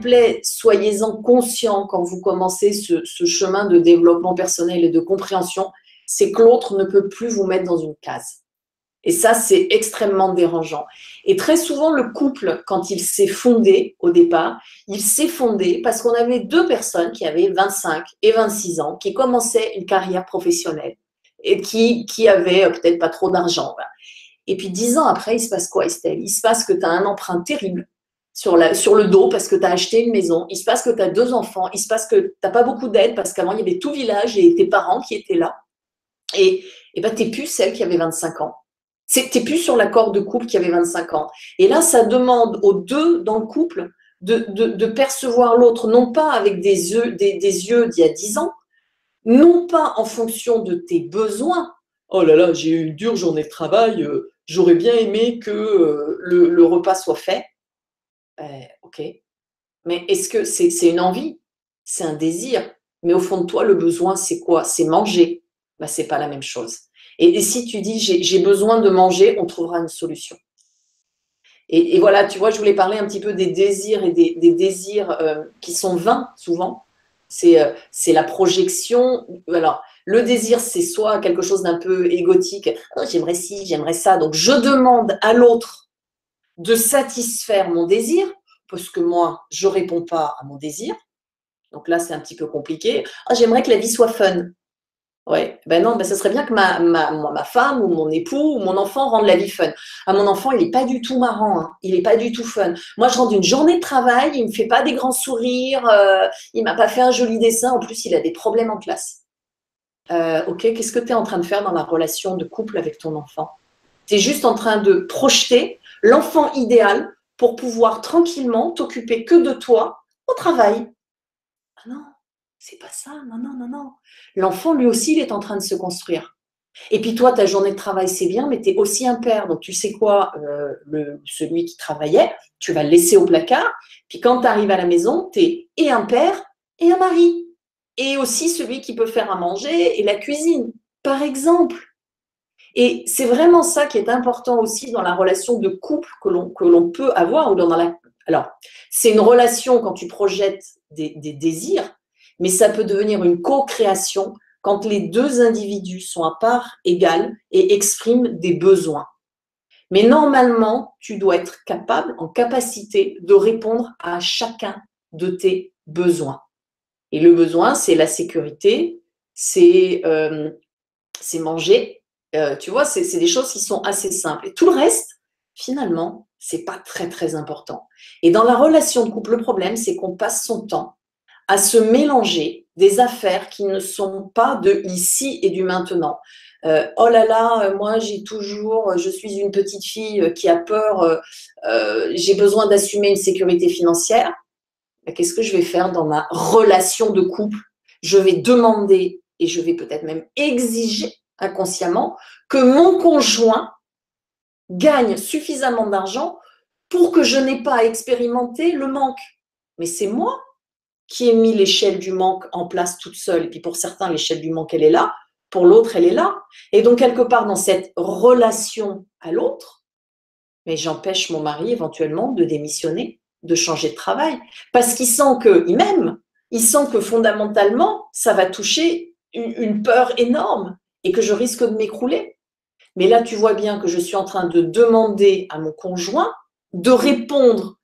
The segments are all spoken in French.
plaît, soyez-en conscients quand vous commencez ce chemin de développement personnel et de compréhension, c'est que l'autre ne peut plus vous mettre dans une case. Et ça, c'est extrêmement dérangeant. Et très souvent, le couple, quand il s'est fondé au départ, il s'est fondé parce qu'on avait deux personnes qui avaient 25 et 26 ans, qui commençaient une carrière professionnelle et qui avaient peut-être pas trop d'argent. Voilà. Et puis 10 ans après, il se passe quoi, Estelle? Il se passe que tu as un emprunt terrible sur le dos parce que tu as acheté une maison. Il se passe que tu as 2 enfants. Il se passe que tu n'as pas beaucoup d'aide parce qu'avant, il y avait tout village et tes parents qui étaient là. Et ben, tu n'es plus celle qui avait 25 ans. Tu n'es plus sur l'accord de couple qui avait 25 ans. Et là, ça demande aux deux dans le couple de percevoir l'autre, non pas avec des yeux d'il y a 10 ans, non pas en fonction de tes besoins. Oh là là, j'ai eu une dure journée de travail, j'aurais bien aimé que le repas soit fait. Ok. Mais est-ce que c'est une envie? C'est un désir. Mais au fond de toi, le besoin, c'est quoi? C'est manger. Ben, ce n'est pas la même chose. Et si tu dis j'ai besoin de manger, on trouvera une solution. Et voilà, tu vois, je voulais parler un petit peu des désirs et des désirs qui sont vains souvent. C'est la projection. Alors, le désir, c'est soit quelque chose d'un peu égotique. Oh, j'aimerais ci, j'aimerais ça. Donc, je demande à l'autre de satisfaire mon désir parce que moi, je ne réponds pas à mon désir. Donc là, c'est un petit peu compliqué. Oh, j'aimerais que la vie soit fun. Ouais, ben non, ben ça serait bien que ma femme ou mon époux ou mon enfant rende la vie fun. Ah, mon enfant, il n'est pas du tout marrant, hein. Il n'est pas du tout fun. Moi, je rentre d'une journée de travail, il ne me fait pas des grands sourires, il ne m'a pas fait un joli dessin, en plus, il a des problèmes en classe. Ok, qu'est-ce que tu es en train de faire dans la relation de couple avec ton enfant? Tu es juste en train de projeter l'enfant idéal pour pouvoir tranquillement t'occuper que de toi au travail. Ah non, c'est pas ça, non, non, non, non. L'enfant, lui aussi, il est en train de se construire. Et puis toi, ta journée de travail, c'est bien, mais tu es aussi un père. Donc tu sais quoi, celui qui travaillait, tu vas le laisser au placard. Puis quand tu arrives à la maison, tu es et un père et un mari. Et aussi celui qui peut faire à manger et la cuisine, par exemple. Et c'est vraiment ça qui est important aussi dans la relation de couple que l'on peut avoir. Alors, c'est une relation quand tu projettes des désirs, mais ça peut devenir une co-création quand les deux individus sont à part égale et expriment des besoins. Mais normalement, tu dois être capable, en capacité de répondre à chacun de tes besoins. Et le besoin, c'est la sécurité, c'est manger. Tu vois, c'est des choses qui sont assez simples. Et tout le reste, finalement, c'est pas très, très important. Et dans la relation de couple, le problème, c'est qu'on passe son temps à se mélanger des affaires qui ne sont pas de ici et du maintenant. Oh là là, moi je suis une petite fille qui a peur, j'ai besoin d'assumer une sécurité financière. Qu'est-ce que je vais faire dans ma relation de couple? Je vais demander et je vais peut-être même exiger inconsciemment que mon conjoint gagne suffisamment d'argent pour que je n'ai pas à expérimenter le manque. Mais c'est moi qui ai mis l'échelle du manque en place toute seule. Et puis pour certains, l'échelle du manque, elle est là. Pour l'autre, elle est là. Et donc, quelque part, dans cette relation à l'autre, mais j'empêche mon mari éventuellement de démissionner, de changer de travail. Parce qu'il sent qu'il m'aime. Il sent que fondamentalement, ça va toucher une peur énorme et que je risque de m'écrouler. Mais là, tu vois bien que je suis en train de demander à mon conjoint de répondre.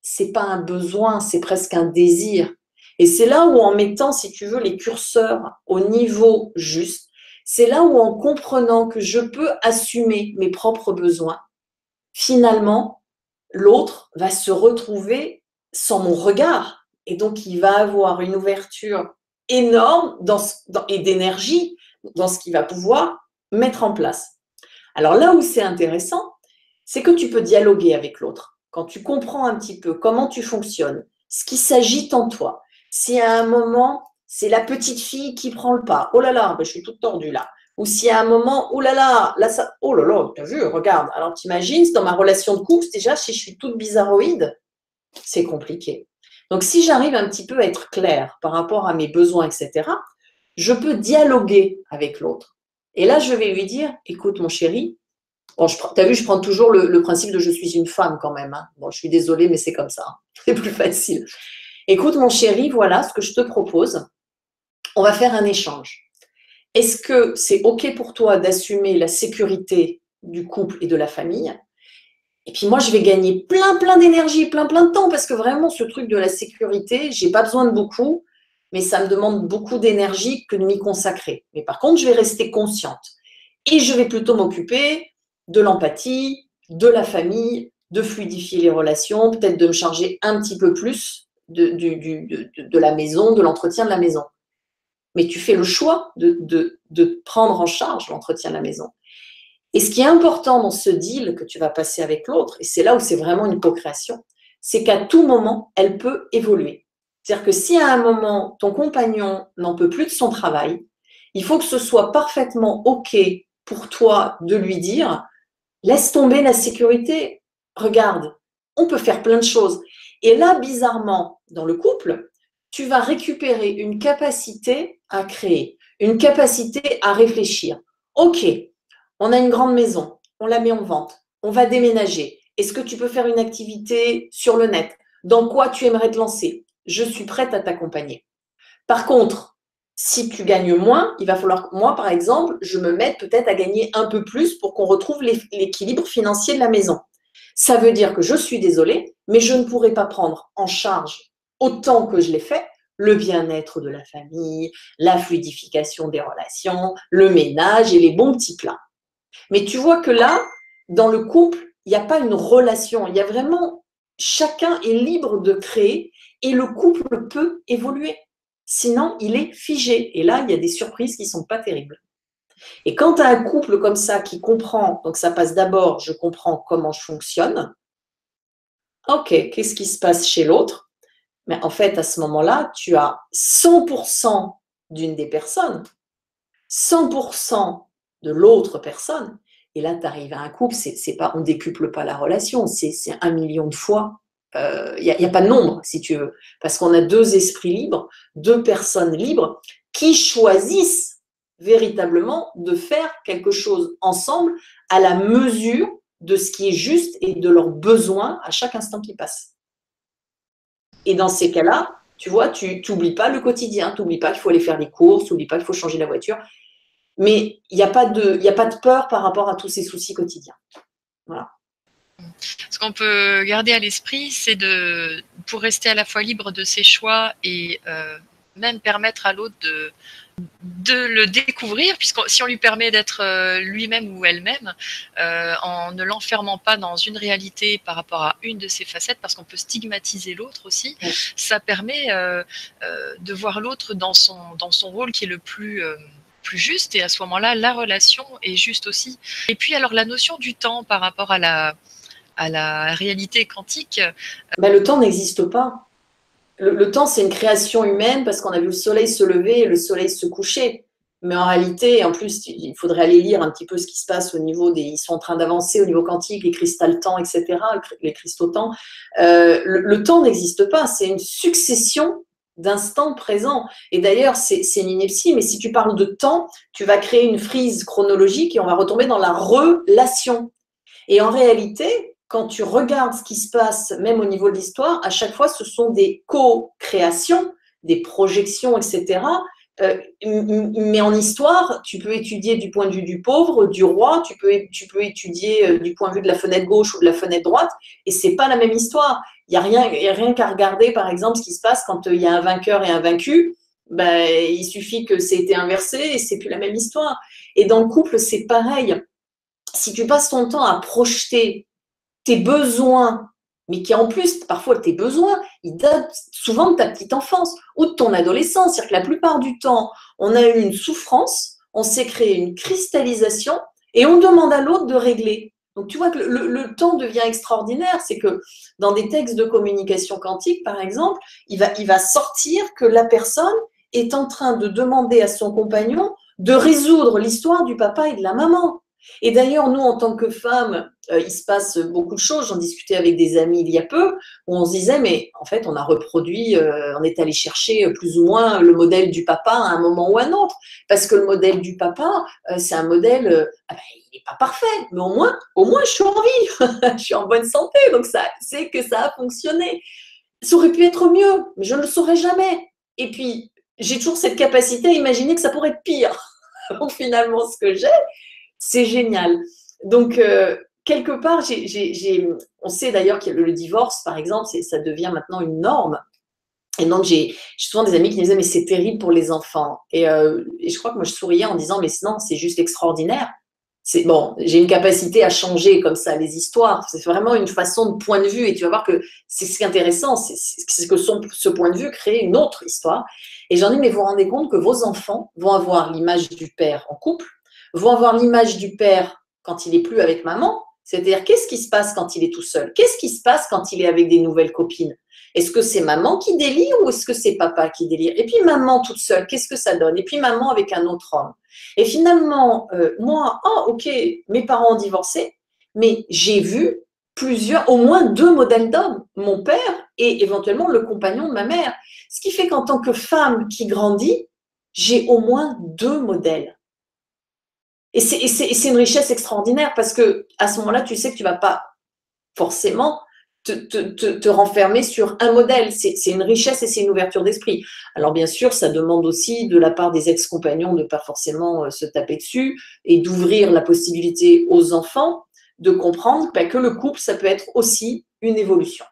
C'est pas un besoin, c'est presque un désir. Et c'est là où, en mettant, si tu veux, les curseurs au niveau juste, c'est là où, en comprenant que je peux assumer mes propres besoins, finalement, l'autre va se retrouver sans mon regard. Et donc, il va avoir une ouverture énorme et d'énergie dans ce qu'il va pouvoir mettre en place. Alors là où c'est intéressant, c'est que tu peux dialoguer avec l'autre. Quand tu comprends un petit peu comment tu fonctionnes, ce qui s'agite en toi, si à un moment, c'est la petite fille qui prend le pas, oh là là, je suis toute tordue là. Ou si à un moment, oh là, ça, oh là là, t'as vu, regarde. Alors t'imagines, dans ma relation de couple, déjà, si je suis toute bizarroïde, c'est compliqué. Donc si j'arrive un petit peu à être claire par rapport à mes besoins, etc., je peux dialoguer avec l'autre. Et là, je vais lui dire, écoute mon chéri, Bon, tu as vu, je prends toujours le principe de je suis une femme quand même. Hein. Bon, je suis désolée, mais c'est comme ça. Hein. C'est plus facile. Écoute, mon chéri, voilà ce que je te propose. On va faire un échange. Est-ce que c'est OK pour toi d'assumer la sécurité du couple et de la famille? Et puis moi, je vais gagner plein d'énergie, plein de temps, parce que vraiment, ce truc de la sécurité, j'ai pas besoin de beaucoup, mais ça me demande beaucoup d'énergie que de m'y consacrer. Mais par contre, je vais rester consciente. Et je vais plutôt m'occuper de l'empathie, de la famille, de fluidifier les relations, peut-être de me charger un petit peu plus de la maison, de l'entretien de la maison. Mais tu fais le choix de prendre en charge l'entretien de la maison. Et ce qui est important dans ce deal que tu vas passer avec l'autre, et c'est là où c'est vraiment une co-création, c'est qu'à tout moment, elle peut évoluer. C'est-à-dire que si à un moment, ton compagnon n'en peut plus de son travail, il faut que ce soit parfaitement OK pour toi de lui dire « laisse tomber la sécurité, regarde, on peut faire plein de choses ». Et là, bizarrement, dans le couple, tu vas récupérer une capacité à créer, une capacité à réfléchir. OK, on a une grande maison, on la met en vente, on va déménager. Est-ce que tu peux faire une activité sur le net? Dans quoi tu aimerais te lancer? Je suis prête à t'accompagner. Par contre, si tu gagnes moins, il va falloir que moi, par exemple, je me mette peut-être à gagner un peu plus pour qu'on retrouve l'équilibre financier de la maison. Ça veut dire que je suis désolée, mais je ne pourrai pas prendre en charge autant que je l'ai fait le bien-être de la famille, la fluidification des relations, le ménage et les bons petits plats. Mais tu vois que là, dans le couple, il n'y a pas une relation. Il y a vraiment, chacun est libre de créer et le couple peut évoluer. Sinon, il est figé. Et là, il y a des surprises qui ne sont pas terribles. Et quand tu as un couple comme ça qui comprend, donc ça passe d'abord, je comprends comment je fonctionne. OK, qu'est-ce qui se passe chez l'autre? Mais en fait, à ce moment-là, tu as 100% d'une des personnes, 100% de l'autre personne. Et là, tu arrives à un couple, c'est pas, on ne décuple pas la relation, c'est 1 million de fois. Il n'y a pas de nombre, si tu veux, parce qu'on a deux esprits libres, deux personnes libres qui choisissent véritablement de faire quelque chose ensemble à la mesure de ce qui est juste et de leurs besoins à chaque instant qui passe. Et dans ces cas-là, tu vois, tu n'oublies pas le quotidien, tu n'oublies pas qu'il faut aller faire des courses, tu n'oublies pas qu'il faut changer la voiture. Mais il n'y a pas de peur par rapport à tous ces soucis quotidiens. Voilà. Ce qu'on peut garder à l'esprit, c'est pour rester à la fois libre de ses choix et même permettre à l'autre de le découvrir, puisque si on lui permet d'être lui-même ou elle-même, en ne l'enfermant pas dans une réalité par rapport à une de ses facettes, parce qu'on peut stigmatiser l'autre aussi, ça permet de voir l'autre dans son rôle qui est le plus juste, et à ce moment-là, la relation est juste aussi. Et puis, alors, la notion du temps par rapport à la réalité quantique. Ben, le temps n'existe pas. Le temps, c'est une création humaine parce qu'on a vu le soleil se lever et le soleil se coucher. Mais en réalité, en plus, il faudrait aller lire un petit peu ce qui se passe au niveau des… Ils sont en train d'avancer au niveau quantique, les cristal-temps, etc., les cristaux-temps. Le temps n'existe pas. C'est une succession d'instants présents. Et d'ailleurs, c'est une ineptie, mais si tu parles de temps, tu vas créer une frise chronologique et on va retomber dans la relation. Et en réalité, quand tu regardes ce qui se passe, même au niveau de l'histoire, à chaque fois, ce sont des co-créations, des projections, etc. Mais en histoire, tu peux étudier du point de vue du pauvre, du roi, tu peux étudier du point de vue de la fenêtre gauche ou de la fenêtre droite, et c'est pas la même histoire. Il n'y a rien qu'à regarder, par exemple, ce qui se passe quand il y a un vainqueur et un vaincu. Ben, il suffit que c'est été inversé et c'est plus la même histoire. Et dans le couple, c'est pareil. Si tu passes ton temps à projeter tes besoins, mais qui en plus, parfois tes besoins, ils datent souvent de ta petite enfance ou de ton adolescence. C'est-à-dire que la plupart du temps, on a eu une souffrance, on s'est créé une cristallisation et on demande à l'autre de régler. Donc tu vois que le temps devient extraordinaire. C'est que dans des textes de communication quantique, par exemple, il va sortir que la personne est en train de demander à son compagnon de résoudre l'histoire du papa et de la maman. Et d'ailleurs, nous, en tant que femmes, il se passe beaucoup de choses. J'en discutais avec des amis il y a peu, où on se disait, mais en fait, on a reproduit, on est allé chercher plus ou moins le modèle du papa à un moment ou à un autre. Parce que le modèle du papa, c'est un modèle, il n'est pas parfait, mais au moins, je suis en vie, je suis en bonne santé, donc ça, c'est que ça a fonctionné. Ça aurait pu être mieux, mais je ne le saurais jamais. Et puis, j'ai toujours cette capacité à imaginer que ça pourrait être pire. Donc, finalement, ce que j'ai, c'est génial. Donc, quelque part, on sait d'ailleurs que le divorce, par exemple, ça devient maintenant une norme. Et donc, j'ai souvent des amis qui me disaient, mais c'est terrible pour les enfants. Et je crois que moi, je souriais en disant, mais non, c'est juste extraordinaire. Bon, j'ai une capacité à changer comme ça les histoires. C'est vraiment une façon de point de vue. Et tu vas voir que c'est ce qui est intéressant, c'est que ce point de vue crée une autre histoire. Et j'en dis, mais vous vous rendez compte que vos enfants vont avoir l'image du père en couple, vont avoir l'image du père quand il n'est plus avec maman. C'est-à-dire, qu'est-ce qui se passe quand il est tout seul? Qu'est-ce qui se passe quand il est avec des nouvelles copines? Est-ce que c'est maman qui délire ou est-ce que c'est papa qui délire? Et puis maman toute seule, qu'est-ce que ça donne? Et puis maman avec un autre homme. Et finalement, moi, ok, mes parents ont divorcé, mais j'ai vu au moins 2 modèles d'hommes, mon père et éventuellement le compagnon de ma mère. Ce qui fait qu'en tant que femme qui grandit, j'ai au moins 2 modèles. Et c'est une richesse extraordinaire parce que à ce moment-là, tu sais que tu ne vas pas forcément te renfermer sur un modèle. C'est une richesse et c'est une ouverture d'esprit. Alors bien sûr, ça demande aussi de la part des ex-compagnons de ne pas forcément se taper dessus et d'ouvrir la possibilité aux enfants de comprendre que le couple, ça peut être aussi une évolution.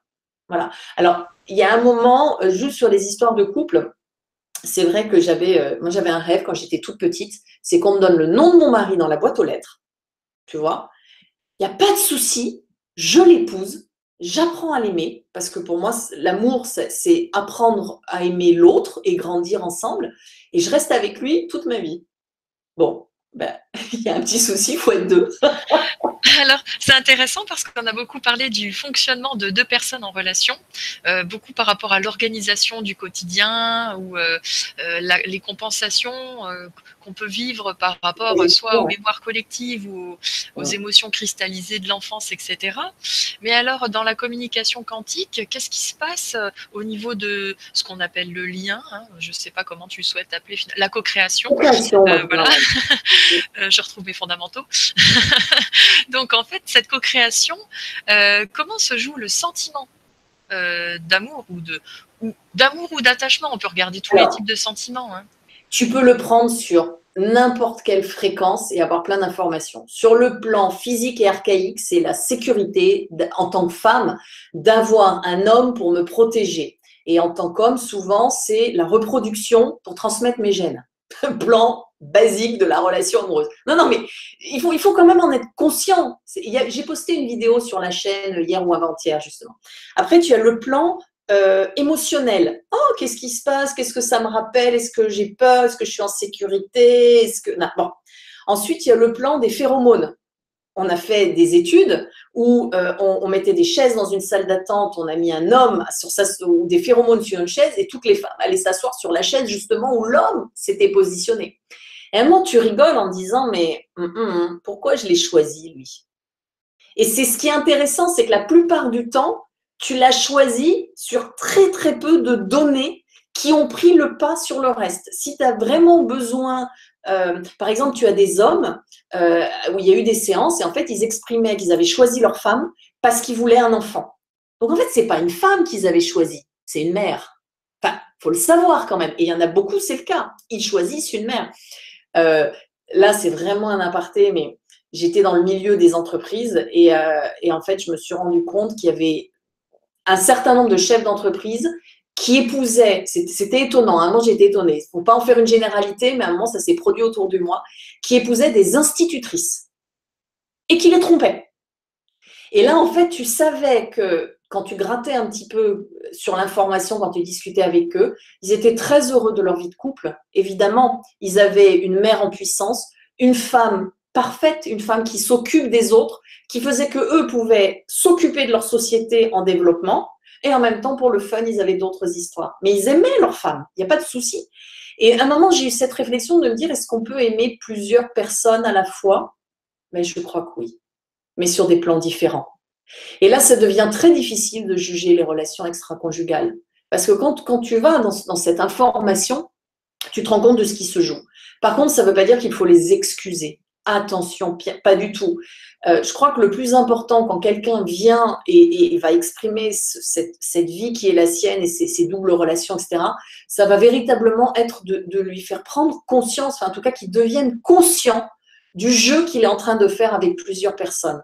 Voilà. Alors, il y a un moment, juste sur les histoires de couple, c'est vrai que moi j'avais un rêve quand j'étais toute petite, c'est qu'on me donne le nom de mon mari dans la boîte aux lettres, tu vois. Il n'y a pas de souci, je l'épouse, j'apprends à l'aimer, parce que pour moi, l'amour, c'est apprendre à aimer l'autre et grandir ensemble, et je reste avec lui toute ma vie. Bon, il y a un petit souci, il faut être 2. Alors, c'est intéressant parce qu'on a beaucoup parlé du fonctionnement de 2 personnes en relation, beaucoup par rapport à l'organisation du quotidien ou les compensations qu'on peut vivre par rapport soit aux mémoires collectives ou aux émotions cristallisées de l'enfance, etc. Mais alors, dans la communication quantique, qu'est-ce qui se passe au niveau de ce qu'on appelle le lien, hein, je ne sais pas comment tu souhaites appeler, la co-création. Voilà. Je retrouve mes fondamentaux. Donc, en fait, cette co-création, comment se joue le sentiment d'amour ou d'attachement? On peut regarder tous les types de sentiments. Hein. Tu peux le prendre sur n'importe quelle fréquence et avoir plein d'informations. Sur le plan physique et archaïque, c'est la sécurité en tant que femme d'avoir un homme pour me protéger. Et en tant qu'homme, souvent, c'est la reproduction pour transmettre mes gènes. Plan basique de la relation amoureuse. Non, mais il faut quand même en être conscient. J'ai posté une vidéo sur la chaîne hier ou avant-hier, justement. Après, tu as le plan émotionnel. Oh, qu'est-ce qui se passe? Qu'est-ce que ça me rappelle? Est-ce que j'ai peur? Est-ce que je suis en sécurité? Bon. Ensuite, il y a le plan des phéromones. On a fait des études où on mettait des chaises dans une salle d'attente, on a mis un homme ou des phéromones sur une chaise et toutes les femmes allaient s'asseoir sur la chaise justement où l'homme s'était positionné. Et à un moment, tu rigoles en disant, mais pourquoi je l'ai choisi, lui? Et c'est ce qui est intéressant, c'est que la plupart du temps, tu l'as choisi sur très, très peu de données qui ont pris le pas sur le reste. Si tu as vraiment besoin, par exemple, tu as des hommes où il y a eu des séances et en fait, ils exprimaient qu'ils avaient choisi leur femme parce qu'ils voulaient un enfant. Donc, en fait, ce n'est pas une femme qu'ils avaient choisie, c'est une mère. Enfin, il faut le savoir quand même. Et il y en a beaucoup, c'est le cas. Ils choisissent une mère. Là, c'est vraiment un aparté, mais j'étais dans le milieu des entreprises et en fait, je me suis rendu compte qu'il y avait un certain nombre de chefs d'entreprise qui épousaient, c'était étonnant, à un moment j'étais étonnée, il ne faut pas en faire une généralité, mais à un moment ça s'est produit autour de moi, qui épousaient des institutrices et qui les trompaient. Et là, en fait, tu savais que quand tu grattais un petit peu sur l'information, quand tu discutais avec eux, ils étaient très heureux de leur vie de couple. Évidemment, ils avaient une mère en puissance, une femme parfaite, une femme qui s'occupe des autres, qui faisait qu'eux pouvaient s'occuper de leur société en développement, et en même temps, pour le fun, ils avaient d'autres histoires. Mais ils aimaient leur femme, il n'y a pas de souci. Et à un moment, j'ai eu cette réflexion de me dire, est-ce qu'on peut aimer plusieurs personnes à la fois? Mais je crois que oui, mais sur des plans différents. Et là, ça devient très difficile de juger les relations extra-conjugales. Parce que quand tu vas dans cette information, tu te rends compte de ce qui se joue. Par contre, ça ne veut pas dire qu'il faut les excuser. Attention, pas du tout. Je crois que le plus important quand quelqu'un vient et va exprimer cette vie qui est la sienne et ces doubles relations, etc., ça va véritablement être de lui faire prendre conscience, enfin en tout cas qu'il devienne conscient du jeu qu'il est en train de faire avec plusieurs personnes.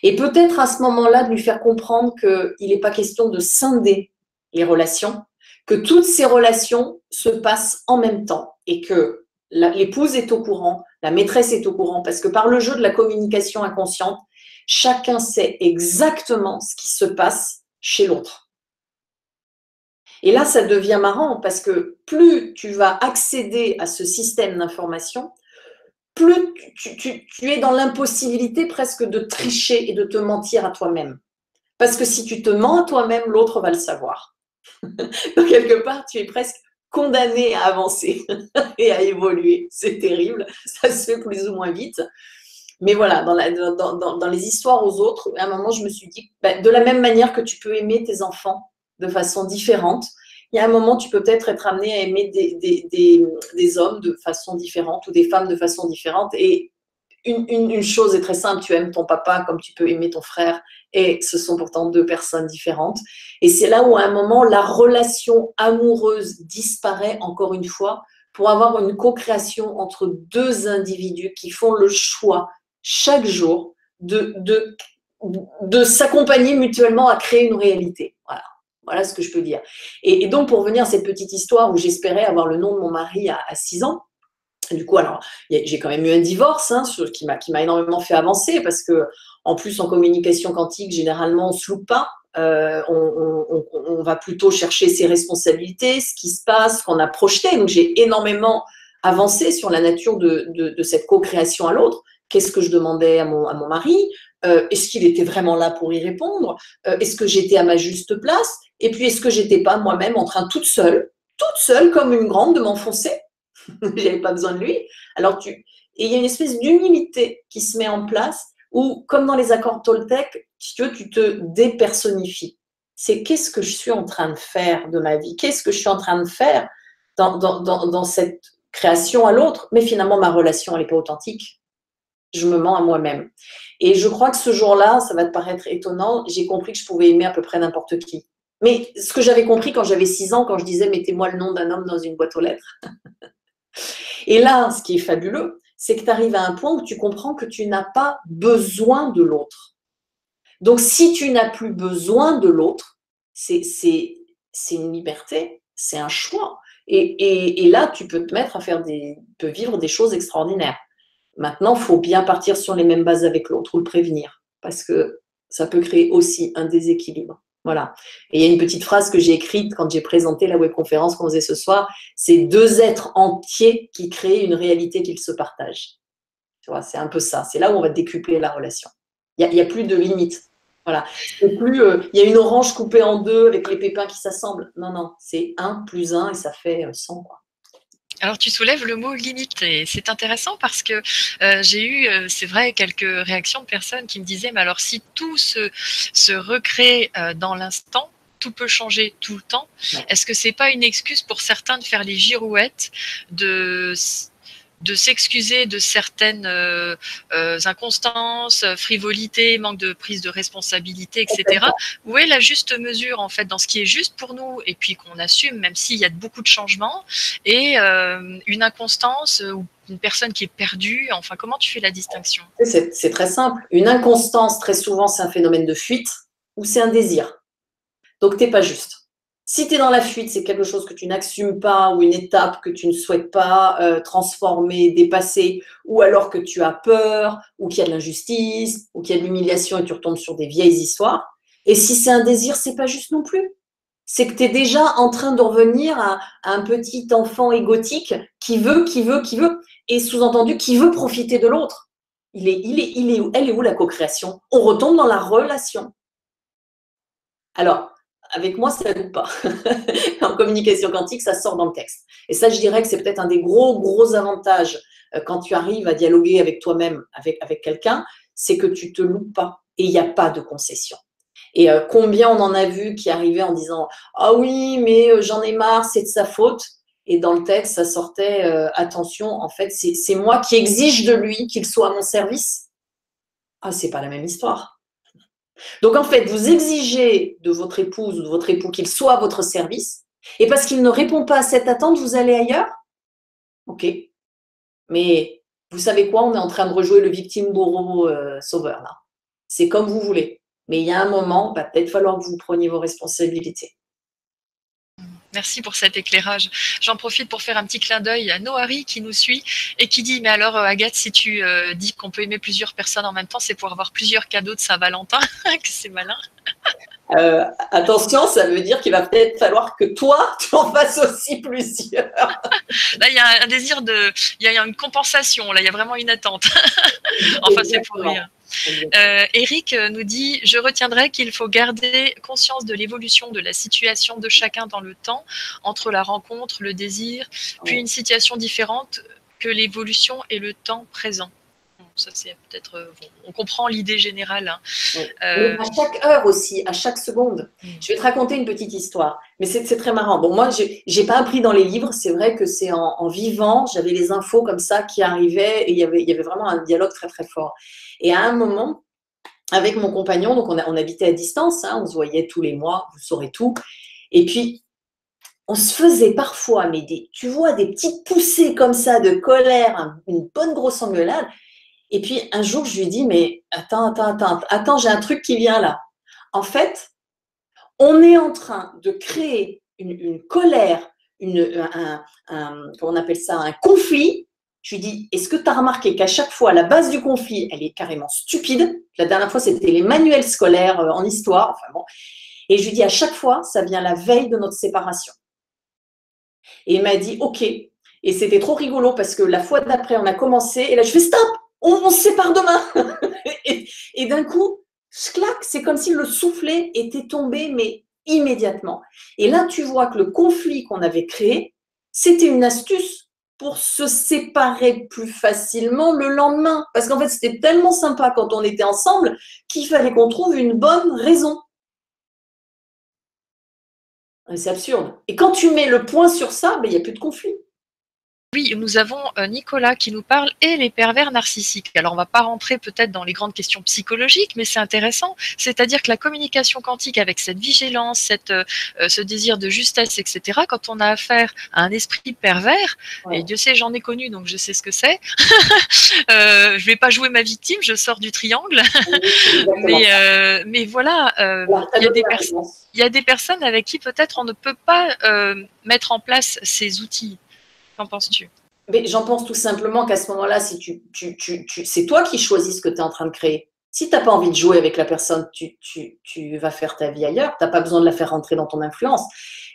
Et peut-être à ce moment-là de lui faire comprendre qu'il n'est pas question de scinder les relations, que toutes ces relations se passent en même temps et que l'épouse est au courant, la maîtresse est au courant, parce que par le jeu de la communication inconsciente, chacun sait exactement ce qui se passe chez l'autre. Et là, ça devient marrant parce que plus tu vas accéder à ce système d'information, plus tu es dans l'impossibilité presque de tricher et de te mentir à toi-même. Parce que si tu te mens à toi-même, l'autre va le savoir. Donc, quelque part, tu es presque condamné à avancer et à évoluer. C'est terrible, ça se fait plus ou moins vite. Mais voilà, dans les histoires aux autres, à un moment, je me suis dit, de la même manière que tu peux aimer tes enfants de façon différente, il y a un moment, tu peux peut-être être amené à aimer des hommes de façon différente ou des femmes de façon différente. Et une chose est très simple, tu aimes ton papa comme tu peux aimer ton frère, et ce sont pourtant deux personnes différentes. Et c'est là où à un moment, la relation amoureuse disparaît encore une fois pour avoir une co-création entre deux individus qui font le choix chaque jour de s'accompagner mutuellement à créer une réalité. Voilà ce que je peux dire. Et donc, pour revenir à cette petite histoire où j'espérais avoir le nom de mon mari à 6 ans, du coup, alors, j'ai quand même eu un divorce qui m'a énormément fait avancer parce que, en plus, en communication quantique, généralement, on ne se loupe pas. On va plutôt chercher ses responsabilités, ce qui se passe, ce qu'on a projeté. Donc, j'ai énormément avancé sur la nature de cette co-création à l'autre. Qu'est-ce que je demandais à mon mari? Est-ce qu'il était vraiment là pour y répondre? Est-ce que j'étais à ma juste place? Et puis, est-ce que j'étais pas moi-même en train toute seule, comme une grande, de m'enfoncer? Je n'avais pas besoin de lui. Et il y a une espèce d'humilité qui se met en place où, comme dans les accords Toltec, tu te dépersonnifies. C'est qu'est-ce que je suis en train de faire de ma vie? Qu'est-ce que je suis en train de faire dans cette création à l'autre? Mais finalement, ma relation, elle n'est pas authentique. Je me mens à moi-même. Et je crois que ce jour-là, ça va te paraître étonnant, j'ai compris que je pouvais aimer à peu près n'importe qui. Mais ce que j'avais compris quand j'avais 6 ans, quand je disais « mettez-moi le nom d'un homme dans une boîte aux lettres », et là, ce qui est fabuleux, c'est que tu arrives à un point où tu comprends que tu n'as pas besoin de l'autre. Donc, si tu n'as plus besoin de l'autre, c'est une liberté, c'est un choix. Et là, tu peux te mettre à vivre des choses extraordinaires. Maintenant, il faut bien partir sur les mêmes bases avec l'autre ou le prévenir, parce que ça peut créer aussi un déséquilibre. Voilà. Et il y a une petite phrase que j'ai écrite quand j'ai présenté la webconférence qu'on faisait ce soir, c'est 2 êtres entiers qui créent une réalité qu'ils se partagent. Tu vois, c'est un peu ça. C'est là où on va décupler la relation. Il n'y a plus de limite. Voilà. C'est plus, il y a une orange coupée en 2 avec les pépins qui s'assemblent. Non, non, c'est 1 + 1 et ça fait 100, quoi. Alors, tu soulèves le mot limite et c'est intéressant parce que j'ai eu, c'est vrai, quelques réactions de personnes qui me disaient, mais alors si tout se recrée dans l'instant, tout peut changer tout le temps, est-ce que c'est pas une excuse pour certains de faire les girouettes, de s'excuser de certaines inconstances, frivolités, manque de prise de responsabilité, etc. Où est la juste mesure, en fait, dans ce qui est juste pour nous et puis qu'on assume, même s'il y a beaucoup de changements, et une inconstance ou une personne qui est perdue, enfin, comment tu fais la distinction? C'est très simple. Une inconstance, très souvent, c'est un phénomène de fuite ou c'est un désir. Donc, tu n'es pas juste. Si tu es dans la fuite, c'est quelque chose que tu n'assumes pas ou une étape que tu ne souhaites pas transformer, dépasser, ou alors que tu as peur, ou qu'il y a de l'injustice, ou qu'il y a de l'humiliation et tu retombes sur des vieilles histoires. Et si c'est un désir, c'est pas juste non plus. C'est que tu es déjà en train de revenir à un petit enfant égotique qui veut, et sous-entendu, qui veut profiter de l'autre. Elle est où la co-création? On retombe dans la relation. Alors, avec moi, ça ne joue pas. En communication quantique, ça sort dans le texte. Et ça, je dirais que c'est peut-être un des gros avantages quand tu arrives à dialoguer avec toi-même, avec quelqu'un, c'est que tu te loupes pas et il n'y a pas de concession. Et combien on en a vu qui arrivaient en disant « Ah oui, mais j'en ai marre, c'est de sa faute ». Et dans le texte, ça sortait « Attention, en fait, c'est moi qui exige de lui qu'il soit à mon service ». Ah, c'est pas la même histoire. Donc, en fait, vous exigez de votre épouse ou de votre époux qu'il soit à votre service, et parce qu'il ne répond pas à cette attente, vous allez ailleurs? Ok. Mais vous savez quoi? On est en train de rejouer le victime bourreau sauveur, là. C'est comme vous voulez. Mais il y a un moment, va peut-être falloir que vous preniez vos responsabilités. Merci pour cet éclairage. J'en profite pour faire un petit clin d'œil à Noari qui nous suit et qui dit, mais alors Agathe, si tu dis qu'on peut aimer plusieurs personnes en même temps, c'est pour avoir plusieurs cadeaux de Saint-Valentin, que c'est malin. Attention, ça veut dire qu'il va peut-être falloir que toi, tu en fasses aussi plusieurs. Là, il y a un désir de... Il y a une compensation, là, il y a vraiment une attente. Enfin, c'est pour rire. Eric nous dit « Je retiendrai qu'il faut garder conscience de l'évolution de la situation de chacun dans le temps, entre la rencontre, le désir, puis une situation différente que l'évolution et le temps présent. » Ça, c'est peut-être... on comprend l'idée générale. Hein. Oui. À chaque heure aussi, à chaque seconde. Je vais te raconter une petite histoire, mais c'est très marrant. Bon, moi, je n'ai pas appris dans les livres, c'est vrai que c'est en vivant, j'avais les infos comme ça qui arrivaient et il y avait vraiment un dialogue très, très fort. Et à un moment, avec mon compagnon, donc on habitait à distance, hein, on se voyait tous les mois, vous saurez tout. Et puis, on se faisait parfois, mais tu vois, des petites poussées comme ça de colère, une bonne grosse engueulade. Et puis, un jour, je lui dis, mais attends, j'ai un truc qui vient là. En fait, on est en train de créer une colère, comment on appelle ça, un conflit. Je lui dis, est-ce que tu as remarqué qu'à chaque fois, la base du conflit, elle est carrément stupide? La dernière fois, c'était les manuels scolaires en histoire. Enfin bon. Et je lui dis, à chaque fois, ça vient la veille de notre séparation. Et il m'a dit, OK. Et c'était trop rigolo parce que la fois d'après, on a commencé. Et là, je fais, stop, on se sépare demain. et d'un coup, clac, c'est comme si le soufflet était tombé, mais immédiatement. Et là, tu vois que le conflit qu'on avait créé, c'était une astuce pour se séparer plus facilement le lendemain. Parce qu'en fait, c'était tellement sympa quand on était ensemble qu'il fallait qu'on trouve une bonne raison. C'est absurde. Et quand tu mets le point sur ça, ben, il n'y a plus de conflit. Oui, nous avons Nicolas qui nous parle et les pervers narcissiques. Alors, on ne va pas rentrer peut-être dans les grandes questions psychologiques, mais c'est intéressant. C'est-à-dire que la communication quantique avec cette vigilance, ce désir de justesse, etc., quand on a affaire à un esprit pervers, ouais. Et Dieu sait, j'en ai connu, donc je sais ce que c'est. Je ne vais pas jouer ma victime, je sors du triangle. Oui, mais voilà, il y a des personnes avec qui peut-être on ne peut pas mettre en place ces outils. Qu'en penses-tu? Mais j'en pense tout simplement qu'à ce moment-là, si c'est toi qui choisis ce que tu es en train de créer. Si tu n'as pas envie de jouer avec la personne, tu vas faire ta vie ailleurs. Tu n'as pas besoin de la faire rentrer dans ton influence.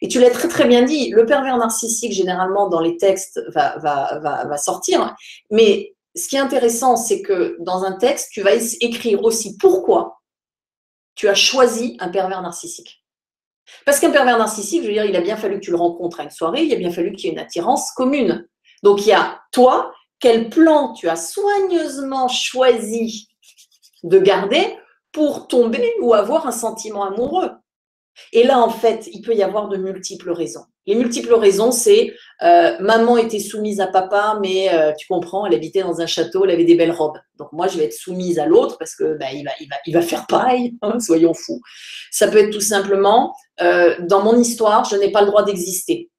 Et tu l'as très très bien dit, le pervers narcissique, généralement, dans les textes, va sortir. Mais ce qui est intéressant, c'est que dans un texte, tu vas écrire aussi pourquoi tu as choisi un pervers narcissique. Parce qu'un pervers narcissique, je veux dire, il a bien fallu que tu le rencontres à une soirée, il a bien fallu qu'il y ait une attirance commune. Donc, il y a toi, quel plan tu as soigneusement choisi de garder pour tomber ou avoir un sentiment amoureux. Et là, en fait, il peut y avoir de multiples raisons. Les multiples raisons, c'est maman était soumise à papa, mais tu comprends, elle habitait dans un château, elle avait des belles robes. Donc moi, je vais être soumise à l'autre parce que il va faire pareil, hein, soyons fous. Ça peut être tout simplement, dans mon histoire, je n'ai pas le droit d'exister.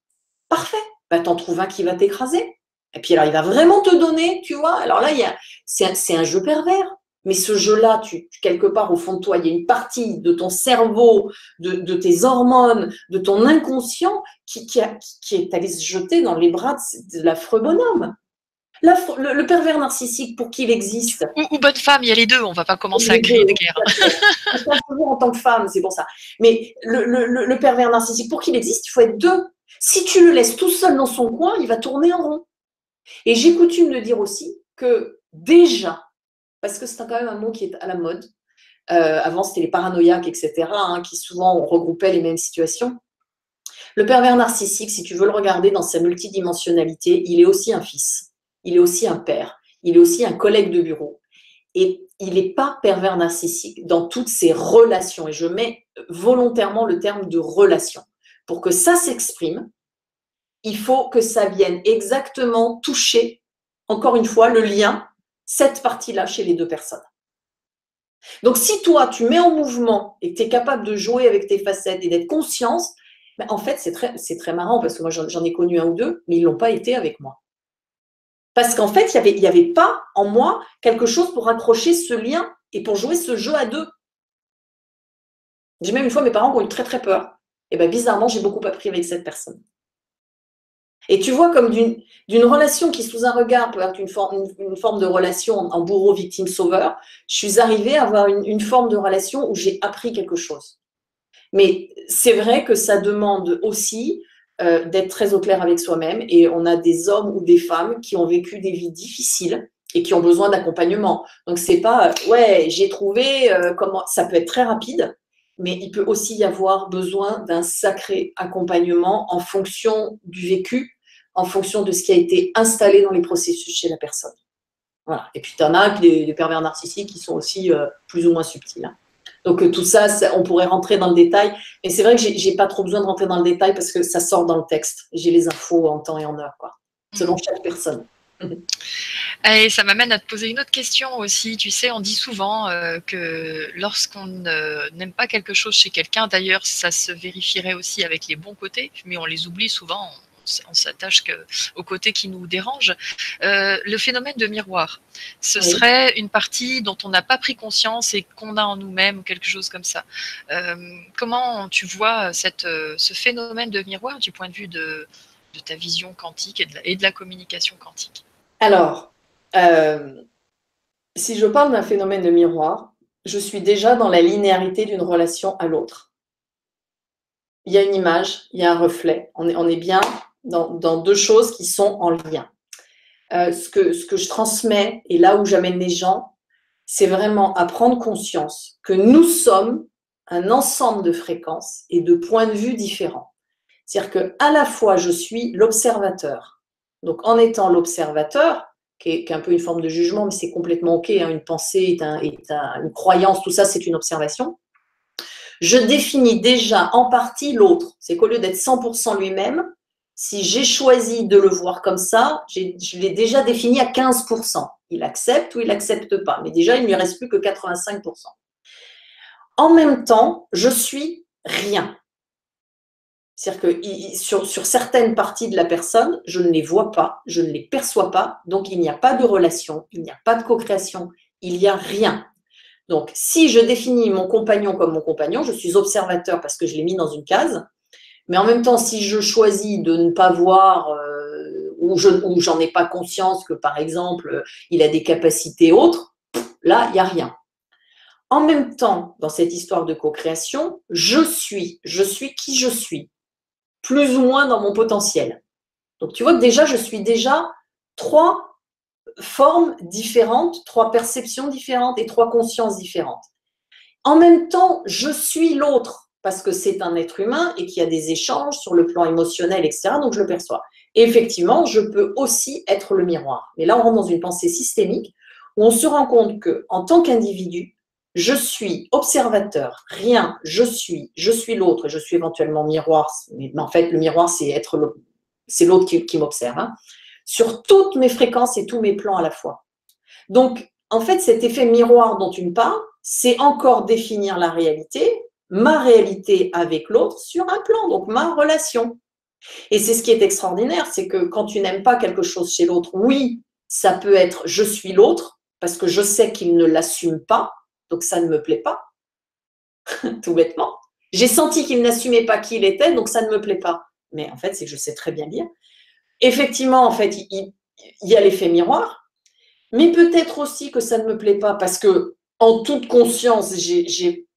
Parfait, bah, t'en trouves un qui va t'écraser. Et puis alors, il va vraiment te donner, tu vois. Alors là, c'est un jeu pervers. Mais ce jeu-là, quelque part au fond de toi, il y a une partie de ton cerveau, de tes hormones, de ton inconscient qui est allé se jeter dans les bras de l'affreux bonhomme. Le pervers narcissique, pour qu'il existe. Ou bonne femme, il y a les deux, on ne va pas commencer à créer des guerres. Je parle toujours en tant que femme, c'est pour ça. Mais le pervers narcissique, pour qu'il existe, il faut être deux. Si tu le laisses tout seul dans son coin, il va tourner en rond. Et j'ai coutume de dire aussi que déjà, parce que c'est quand même un mot qui est à la mode. Avant, c'était les paranoïaques, etc., hein, qui souvent regroupaient les mêmes situations. Le pervers narcissique, si tu veux le regarder dans sa multidimensionnalité, il est aussi un fils. il est aussi un père, il est aussi un collègue de bureau. Et il n'est pas pervers narcissique dans toutes ses relations. Et je mets volontairement le terme de relation. Pour que ça s'exprime, il faut que ça vienne exactement toucher, encore une fois, le lien, cette partie-là chez les deux personnes. Donc, si toi, tu mets en mouvement et que tu es capable de jouer avec tes facettes et d'être consciente, ben, en fait, c'est très marrant parce que moi, j'en ai connu un ou deux, mais ils ne l'ont pas été avec moi. Parce qu'en fait, il n'y avait pas en moi quelque chose pour accrocher ce lien et pour jouer ce jeu à deux. J'ai même une fois mes parents qui ont eu très très peur. Et bien bizarrement, j'ai beaucoup appris avec cette personne. Et tu vois, comme d'une relation qui, sous un regard, peut être une forme de relation en bourreau, victime, sauveur, je suis arrivée à avoir une forme de relation où j'ai appris quelque chose. Mais c'est vrai que ça demande aussi d'être très au clair avec soi-même. Et on a des hommes ou des femmes qui ont vécu des vies difficiles et qui ont besoin d'accompagnement. Donc, c'est pas, ouais, j'ai trouvé comment. Ça peut être très rapide, mais il peut aussi y avoir besoin d'un sacré accompagnement en fonction du vécu, en fonction de ce qui a été installé dans les processus chez la personne. Voilà. Et puis, tu en as des pervers narcissiques qui sont aussi plus ou moins subtils. Hein. Donc, tout ça, on pourrait rentrer dans le détail. Mais c'est vrai que je n'ai pas trop besoin de rentrer dans le détail parce que ça sort dans le texte. J'ai les infos en temps et en heure, quoi, selon chaque personne. Et ça m'amène à te poser une autre question aussi. Tu sais, on dit souvent que lorsqu'on n'aime pas quelque chose chez quelqu'un, d'ailleurs, ça se vérifierait aussi avec les bons côtés, mais on les oublie souvent. On s'attache aux côtés qui nous dérangent. Le phénomène de miroir, ce serait une partie dont on n'a pas pris conscience et qu'on a en nous-mêmes, quelque chose comme ça. Comment tu vois ce phénomène de miroir du point de vue de ta vision quantique et de la communication quantique? Alors, si je parle d'un phénomène de miroir, je suis déjà dans la linéarité d'une relation à l'autre. Il y a une image, il y a un reflet. On est bien dans deux choses qui sont en lien. Ce que je transmets et là où j'amène les gens, c'est vraiment à prendre conscience que nous sommes un ensemble de fréquences et de points de vue différents. C'est-à-dire qu'à la fois, je suis l'observateur. Donc, en étant l'observateur, qui est un peu une forme de jugement, mais c'est complètement OK, hein, une pensée une croyance, tout ça, c'est une observation. Je définis déjà en partie l'autre. C'est qu'au lieu d'être 100% lui-même, si j'ai choisi de le voir comme ça, je l'ai déjà défini à 15%. Il accepte ou il n'accepte pas. Mais déjà, il ne lui reste plus que 85%. En même temps, je suis rien. C'est-à-dire que sur certaines parties de la personne, je ne les vois pas, je ne les perçois pas, donc il n'y a pas de relation, il n'y a pas de co-création, il n'y a rien. Donc, si je définis mon compagnon comme mon compagnon, je suis observateur parce que je l'ai mis dans une case, mais en même temps, si je choisis de ne pas voir ou j'en ai pas conscience que, par exemple, il a des capacités autres, là, il n'y a rien. En même temps, dans cette histoire de co-création, je suis qui je suis, plus ou moins dans mon potentiel. Donc, tu vois que déjà, je suis déjà 3 formes différentes, 3 perceptions différentes et 3 consciences différentes. En même temps, je suis l'autre parce que c'est un être humain et qu'il y a des échanges sur le plan émotionnel, etc. Donc, je le perçois. Et effectivement, je peux aussi être le miroir. Mais là, on rentre dans une pensée systémique où on se rend compte qu'en tant qu'individu, je suis observateur, rien, je suis l'autre et je suis éventuellement miroir. Mais en fait, le miroir, c'est l'autre qui m'observe. Hein, sur toutes mes fréquences et tous mes plans à la fois. Donc, en fait, cet effet miroir dont tu me parles, c'est encore définir la réalité, ma réalité avec l'autre sur un plan, donc ma relation. Et c'est ce qui est extraordinaire, c'est que quand tu n'aimes pas quelque chose chez l'autre, oui, ça peut être je suis l'autre, parce que je sais qu'il ne l'assume pas, donc ça ne me plaît pas, tout bêtement. J'ai senti qu'il n'assumait pas qui il était, donc ça ne me plaît pas. Mais en fait, c'est que je sais très bien dire. Effectivement, en fait, il y a l'effet miroir, mais peut-être aussi que ça ne me plaît pas parce que, en toute conscience,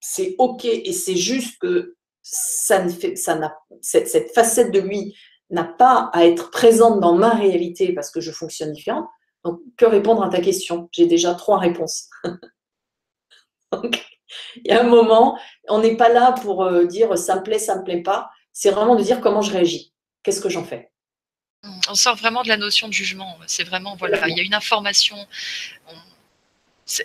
c'est OK et c'est juste que cette facette de lui n'a pas à être présente dans ma réalité parce que je fonctionne différent. Donc, que répondre à ta question? J'ai déjà 3 réponses. Donc, il y a un moment, on n'est pas là pour dire ça me plaît pas. C'est vraiment de dire comment je réagis. Qu'est-ce que j'en fais? On sort vraiment de la notion de jugement. C'est vraiment, voilà, il y a une information.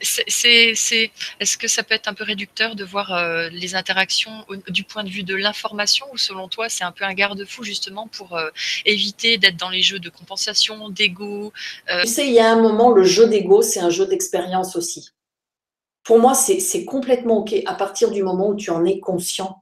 Est-ce que ça peut être un peu réducteur de voir les interactions du point de vue de l'information, ou selon toi, c'est un peu un garde-fou justement pour éviter d'être dans les jeux de compensation, d'ego? Tu sais, il y a un moment, le jeu d'ego, c'est un jeu d'expérience aussi. Pour moi, c'est complètement OK à partir du moment où tu en es conscient.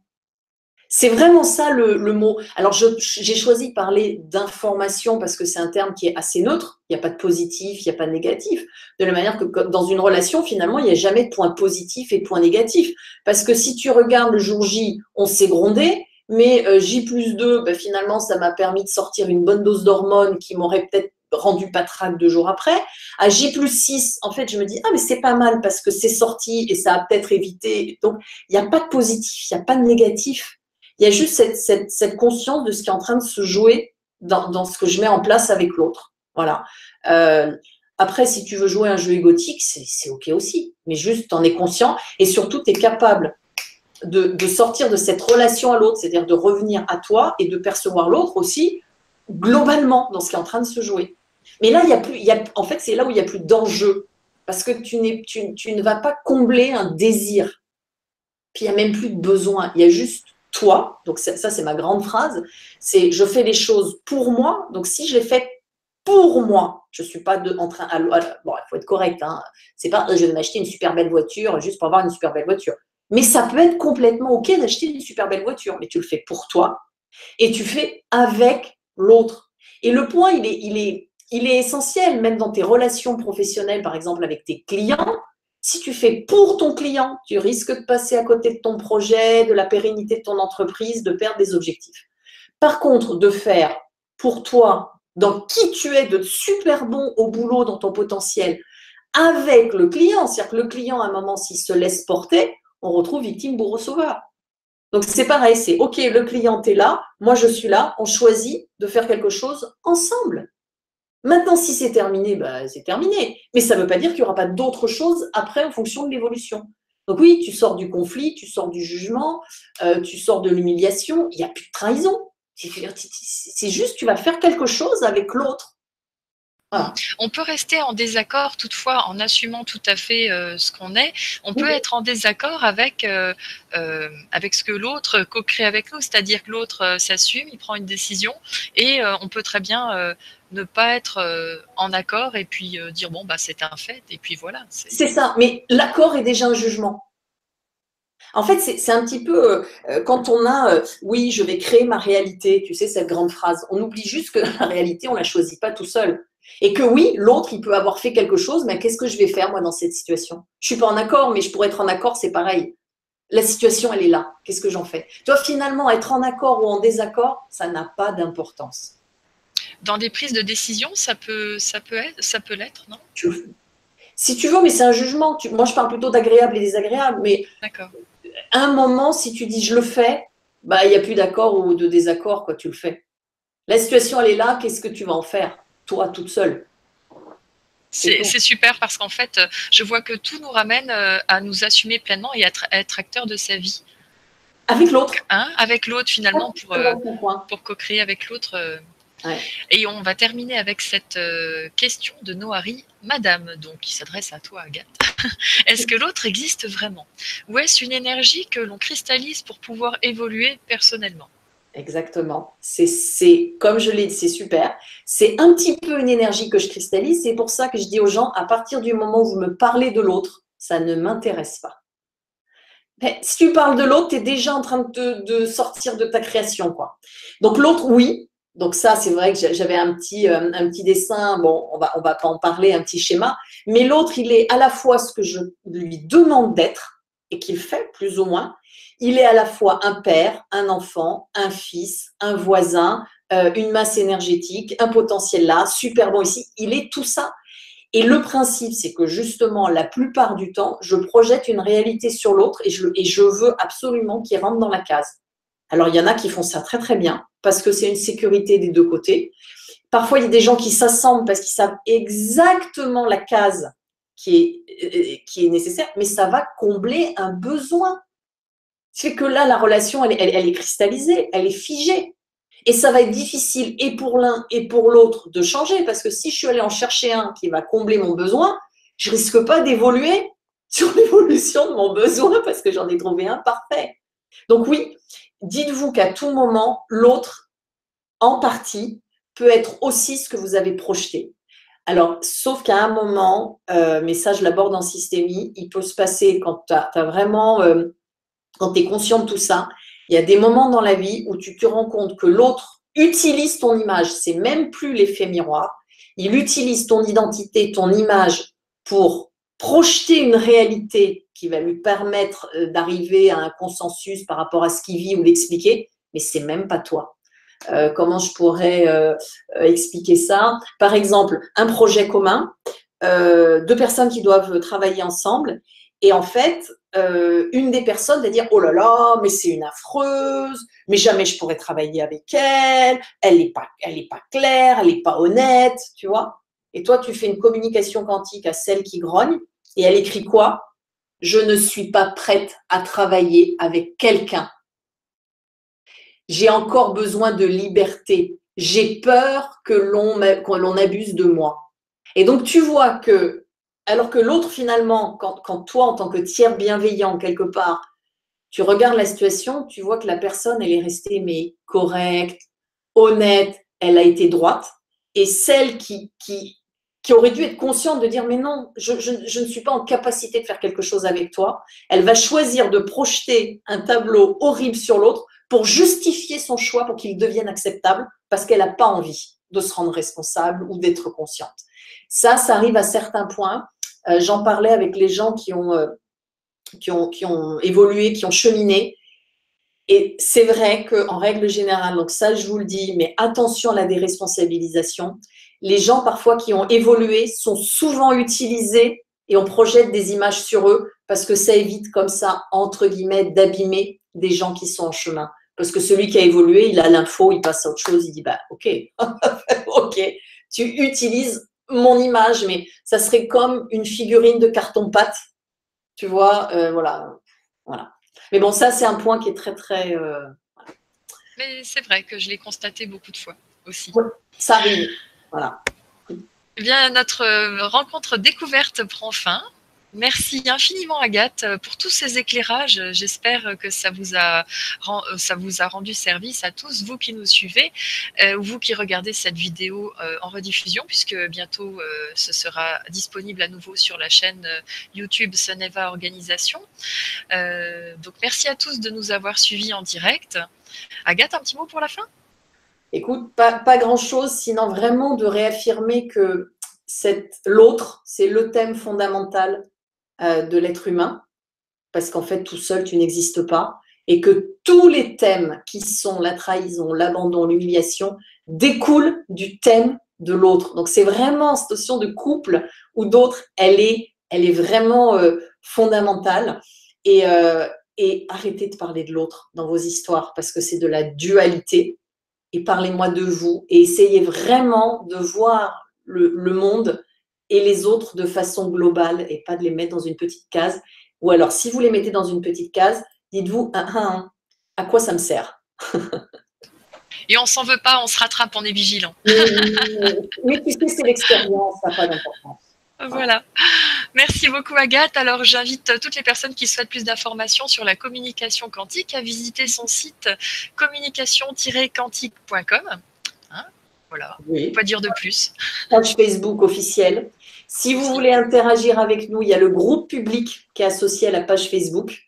C'est vraiment ça le mot. Alors, j'ai choisi de parler d'information parce que c'est un terme qui est assez neutre. Il n'y a pas de positif, il n'y a pas de négatif. De la manière que dans une relation, finalement, il n'y a jamais de point positif et de point négatif. Parce que si tu regardes le jour J, on s'est grondé, mais J+2, ben, finalement, ça m'a permis de sortir une bonne dose d'hormones qui m'aurait peut-être rendu patraque 2 jours après. À J+6, en fait, je me dis, ah, mais c'est pas mal parce que c'est sorti et ça a peut-être évité. Donc, il n'y a pas de positif, il n'y a pas de négatif. Il y a juste cette conscience de ce qui est en train de se jouer dans ce que je mets en place avec l'autre. Voilà. Après, si tu veux jouer un jeu égotique, c'est OK aussi. Mais juste, tu en es conscient et surtout, tu es capable de sortir de cette relation à l'autre, c'est-à-dire de revenir à toi et de percevoir l'autre aussi globalement dans ce qui est en train de se jouer. Mais là, en fait, c'est là où il n'y a plus d'enjeu parce que tu ne vas pas combler un désir. Puis il n'y a même plus de besoin. Il y a juste toi. Donc ça c'est ma grande phrase. C'est je fais les choses pour moi. Donc si je les fais pour moi, je ne suis pas en train. Bon, il faut être correct. Hein. C'est pas je vais m'acheter une super belle voiture juste pour avoir une super belle voiture. Mais ça peut être complètement OK d'acheter une super belle voiture. Mais tu le fais pour toi et tu fais avec l'autre. Et le point, il est essentiel, même dans tes relations professionnelles, par exemple avec tes clients. Si tu fais pour ton client, tu risques de passer à côté de ton projet, de la pérennité de ton entreprise, de perdre des objectifs. Par contre, de faire pour toi, dans qui tu es, de super bon au boulot, dans ton potentiel, avec le client, c'est-à-dire que le client, à un moment, s'il se laisse porter, on retrouve victime, bourreau, sauveur. Donc c'est pareil, c'est OK, le client est là, moi je suis là, on choisit de faire quelque chose ensemble. Maintenant, si c'est terminé, bah, c'est terminé. Mais ça ne veut pas dire qu'il n'y aura pas d'autres choses après en fonction de l'évolution. Donc oui, tu sors du conflit, tu sors du jugement, tu sors de l'humiliation, il n'y a plus de trahison. C'est juste, tu vas faire quelque chose avec l'autre. Voilà. On peut rester en désaccord toutefois en assumant tout à fait ce qu'on est. On peut être en désaccord avec ce que l'autre co-crée avec nous, c'est-à-dire que l'autre s'assume, il prend une décision et on peut très bien ne pas être en accord et puis dire bon bah c'est un fait et puis voilà. C'est ça, mais l'accord est déjà un jugement. En fait, c'est un petit peu quand on a oui, je vais créer ma réalité, tu sais, cette grande phrase. On oublie juste que la réalité, on ne la choisit pas tout seul. Et que oui, l'autre, il peut avoir fait quelque chose, mais qu'est-ce que je vais faire, moi, dans cette situation? Je ne suis pas en accord, mais je pourrais être en accord, c'est pareil. La situation, elle est là. Qu'est-ce que j'en fais? Tu vois, finalement, être en accord ou en désaccord, ça n'a pas d'importance. Dans des prises de décision, ça peut l'être, non? Si tu veux, mais c'est un jugement. Moi, je parle plutôt d'agréable et désagréable, mais à un moment, si tu dis je le fais, bah, il n'y a plus d'accord ou de désaccord, quoi, tu le fais. La situation, elle est là, qu'est-ce que tu vas en faire, toi, toute seule? C'est super parce qu'en fait, je vois que tout nous ramène à nous assumer pleinement et à être acteur de sa vie. Avec l'autre. Avec l'autre, finalement, pour co-créer avec l'autre. Ouais. Et on va terminer avec cette question de Noari. Madame, donc, qui s'adresse à toi, Agathe. Est-ce que l'autre existe vraiment? Ou est-ce une énergie que l'on cristallise pour pouvoir évoluer personnellement? Exactement. C'est comme je l'ai dit, c'est super. C'est un petit peu une énergie que je cristallise. C'est pour ça que je dis aux gens, à partir du moment où vous me parlez de l'autre, ça ne m'intéresse pas. Mais si tu parles de l'autre, tu es déjà en train de sortir de ta création, quoi. Donc l'autre, oui. Donc ça, c'est vrai que j'avais un petit dessin. Bon, on va pas en parler, un petit schéma. Mais l'autre, il est à la fois ce que je lui demande d'être et qu'il fait plus ou moins. Il est à la fois un père, un enfant, un fils, un voisin, une masse énergétique, un potentiel là, super bon ici. Il est tout ça. Et le principe, c'est que justement, la plupart du temps, je projette une réalité sur l'autre et je veux absolument qu'il rentre dans la case. Alors, il y en a qui font ça très, très bien parce que c'est une sécurité des deux côtés. Parfois, il y a des gens qui s'assemblent parce qu'ils savent exactement la case qui est nécessaire, mais ça va combler un besoin. C'est que là, la relation, elle est cristallisée, elle est figée. Et ça va être difficile et pour l'un et pour l'autre de changer, parce que si je suis allée en chercher un qui va combler mon besoin, je risque pas d'évoluer sur l'évolution de mon besoin parce que j'en ai trouvé un parfait. Donc oui, dites-vous qu'à tout moment, l'autre, en partie, peut être aussi ce que vous avez projeté. Alors, sauf qu'à un moment, mais ça je l'aborde en systémie, il peut se passer quand tu as vraiment, quand tu es conscient de tout ça, il y a des moments dans la vie où tu te rends compte que l'autre utilise ton image, c'est même plus l'effet miroir, il utilise ton identité, ton image pour projeter une réalité qui va lui permettre d'arriver à un consensus par rapport à ce qu'il vit ou l'expliquer, mais c'est même pas toi. Comment je pourrais expliquer ça? Par exemple, un projet commun, deux personnes qui doivent travailler ensemble, et en fait, une des personnes va dire « Oh là là, mais c'est une affreuse, mais jamais je pourrais travailler avec elle, elle n'est pas claire, elle n'est pas honnête, tu vois ?» Et toi, tu fais une communication quantique à celle qui grogne, et elle écrit quoi? « Je ne suis pas prête à travailler avec quelqu'un. J'ai encore besoin de liberté. J'ai peur que l'on abuse de moi. » Et donc, tu vois que, alors que l'autre, finalement, quand toi, en tant que tiers bienveillant, quelque part, tu regardes la situation, tu vois que la personne, elle est restée mais correcte, honnête, elle a été droite. Et celle qui aurait dû être consciente de dire « Mais non, je ne suis pas en capacité de faire quelque chose avec toi », elle va choisir de projeter un tableau horrible sur l'autre pour justifier son choix, pour qu'il devienne acceptable, parce qu'elle n'a pas envie de se rendre responsable ou d'être consciente. Ça arrive à certains points. J'en parlais avec les gens qui ont évolué, qui ont cheminé. Et c'est vrai qu'en règle générale, donc ça je vous le dis, mais attention à la déresponsabilisation. Les gens parfois qui ont évolué sont souvent utilisés et on projette des images sur eux parce que ça évite comme ça, entre guillemets, d'abîmer des gens qui sont en chemin. Parce que celui qui a évolué, il a l'info, il passe à autre chose, il dit bah ok, ok, tu utilises mon image, mais ça serait comme une figurine de carton-pâte, tu vois, voilà. Mais bon, ça c'est un point qui est très très. Mais c'est vrai que je l'ai constaté beaucoup de fois aussi. Ouais, ça arrive, voilà. Eh bien, notre rencontre découverte prend fin. Merci infiniment Agathe pour tous ces éclairages. J'espère que ça vous a rendu service à tous, vous qui nous suivez, vous qui regardez cette vidéo en rediffusion, puisque bientôt ce sera disponible à nouveau sur la chaîne YouTube Soneva Organisation. Donc merci à tous de nous avoir suivis en direct. Agathe, un petit mot pour la fin? Écoute, pas grand-chose, sinon vraiment de réaffirmer que l'autre, c'est le thème fondamental de l'être humain, parce qu'en fait, tout seul, tu n'existes pas, et que tous les thèmes qui sont la trahison, l'abandon, l'humiliation, découlent du thème de l'autre. Donc, c'est vraiment cette notion de couple ou d'autre, elle est vraiment fondamentale. Et arrêtez de parler de l'autre dans vos histoires, parce que c'est de la dualité. Et parlez-moi de vous, et essayez vraiment de voir le monde et les autres de façon globale et pas de les mettre dans une petite case. Ou alors, si vous les mettez dans une petite case, dites-vous, à quoi ça me sert? Et on s'en veut pas, on se rattrape, on est vigilant. Oui, tu sais, c'est l'expérience, ça n'a pas d'importance. Voilà. Merci beaucoup Agathe. Alors j'invite toutes les personnes qui souhaitent plus d'informations sur la communication quantique à visiter son site communication-quantique.com. Hein, voilà, Oui. quoi dire de plus? Page Facebook officielle. Si vous voulez interagir avec nous, il y a le groupe public qui est associé à la page Facebook,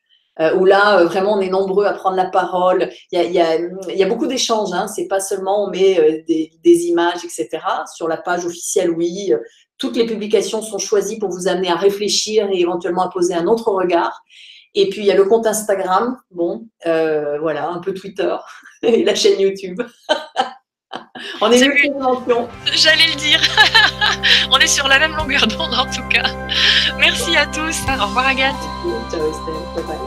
où là, vraiment, on est nombreux à prendre la parole. Il y a beaucoup d'échanges, hein. C'est pas seulement on met des images, etc. Sur la page officielle, oui. Toutes les publications sont choisies pour vous amener à réfléchir et éventuellement à poser un autre regard. Et puis, il y a le compte Instagram, bon, voilà, un peu Twitter et la chaîne YouTube. On est une dimension. J'allais le dire. On est sur la même longueur d'onde en tout cas. Merci à tous. Au revoir Agathe. Ciao Estelle. Bye bye.